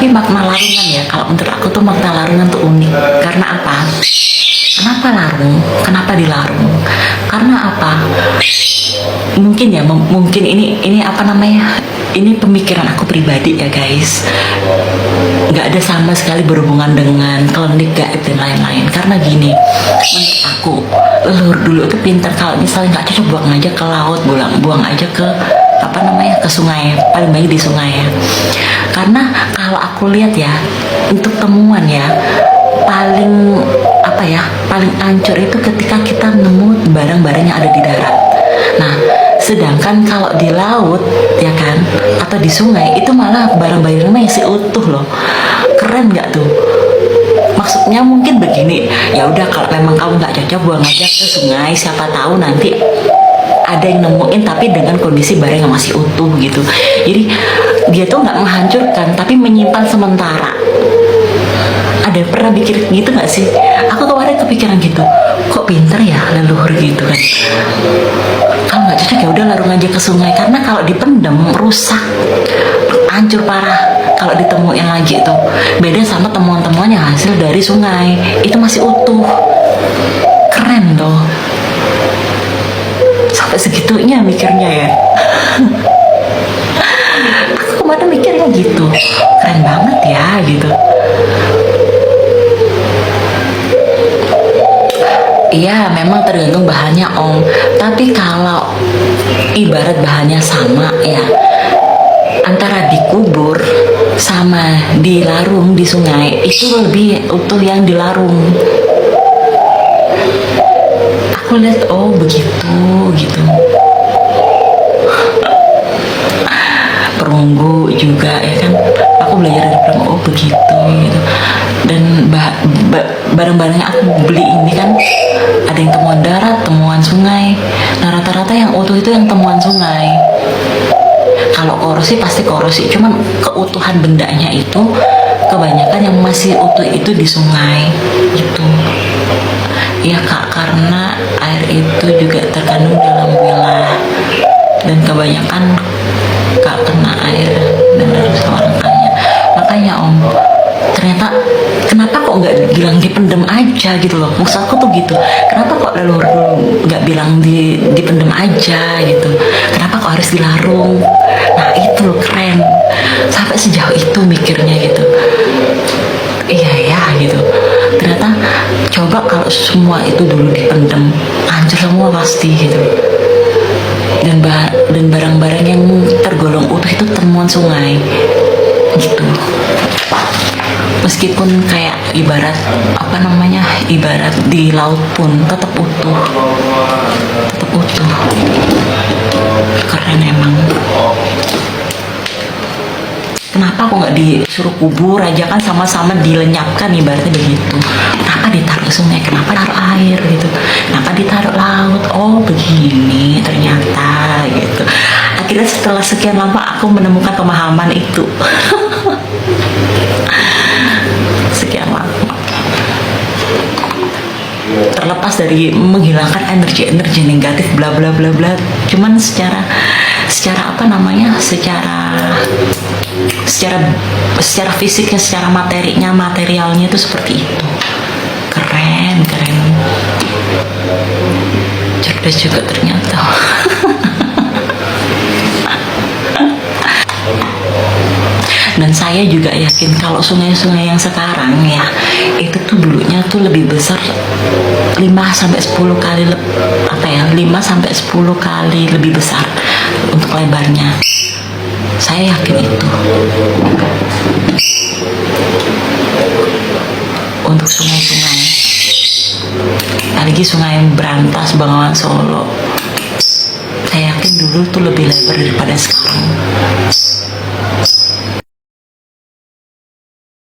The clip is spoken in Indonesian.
Tapi makna larungan ya, kalau menurut aku tuh makna larungan tuh unik. Karena apa? Kenapa larung? Kenapa dilarung? Karena apa? Mungkin ya, mungkin ini apa namanya? Ini pemikiran aku pribadi ya guys. Nggak ada sama sekali berhubungan dengan klinik gaib dan lain-lain. Karena gini, menurut aku leluhur dulu itu pintar. Kalau misalnya nggak cocok, buang aja ke laut, buang aja ke apa namanya, ke sungai. Paling baik di sungai ya. Karena kalau aku lihat ya, untuk temuan ya, paling apa ya, paling ancur itu ketika kita nemu barang-barang yang ada di darat. Nah, sedangkan kalau di laut ya kan, atau di sungai itu malah barang-barangnya masih utuh loh. Keren nggak tuh? Maksudnya mungkin begini, ya udah kalau memang kamu nggak cocok, buang aja ke sungai. Siapa tahu nanti ada yang nemuin tapi dengan kondisi barang yang masih utuh gitu. Jadi dia tuh nggak menghancurkan tapi menyimpan sementara. Ada pernah pikir gitu nggak sih? Aku kemarin kepikiran gitu, kok pinter ya leluhur gitu kan. Kalau nggak cocok ya udah larung aja ke sungai, karena kalau dipendem rusak, hancur parah. Kalau ditemuin lagi tuh beda sama temuan-temuan yang hasil dari sungai, itu masih utuh. Keren loh, sampai segitunya mikirnya ya. Aku kemarin mikirnya gitu, keren banget ya gitu. Iya, memang tergantung bahannya Om. Tapi kalau ibarat bahannya sama ya, antara dikubur sama dilarung di sungai, itu lebih utuh yang dilarung. Aku lihat, oh begitu gitu. Perunggu juga ya kan, aku belajar dari perunggu, oh begitu gitu. Dan barang-barang yang aku beli ini kan ada yang temuan darat, temuan sungai. Nah rata-rata yang utuh itu yang temuan sungai. Kalau korosi pasti korosi, cuman keutuhan bendanya itu kebanyakan yang masih utuh itu di sungai gitu. Ya Kak, karena air itu juga terkandung dalam wilayah dan kebanyakan Kak kena air dan harus orangkannya. Makanya Om, ternyata kenapa kok nggak bilang dipendem aja gitu loh. Maksud aku tuh gitu, kenapa kok leluhur dulu nggak bilang dipendem aja gitu, kenapa kok harus dilarung. Nah itu loh keren, sampai sejauh itu mikirnya gitu. Iya ya gitu, ternyata coba kalau semua itu dulu dipendem, hancur semua pasti gitu. Dan barang-barang yang tergolong utuh itu temuan sungai gitu. Meskipun kayak ibarat apa namanya, ibarat di laut pun tetap utuh, tetap utuh. Keren emang. Kenapa kok nggak disuruh kubur aja, kan sama-sama dilenyapkan ibaratnya begitu. Kenapa ditaruh sungai, kenapa taruh air gitu, kenapa ditaruh laut. Oh begini ternyata gitu. Akhirnya setelah sekian lama aku menemukan pemahaman itu. Sekian lama, terlepas dari menghilangkan energi negatif bla bla bla bla, cuman secara apa namanya, secara fisiknya, secara materialnya itu seperti itu. Keren cerdas juga ternyata. Dan saya juga yakin kalau sungai-sungai yang sekarang ya, itu tuh dulunya tuh lebih besar 5 sampai 10 kali 5 sampai 10 kali lebih besar untuk lebarnya. Saya yakin itu. Untuk sungai-sungai, apalagi sungai Brantas, Bengawan Solo, saya yakin dulu tuh lebih lebar daripada sekarang.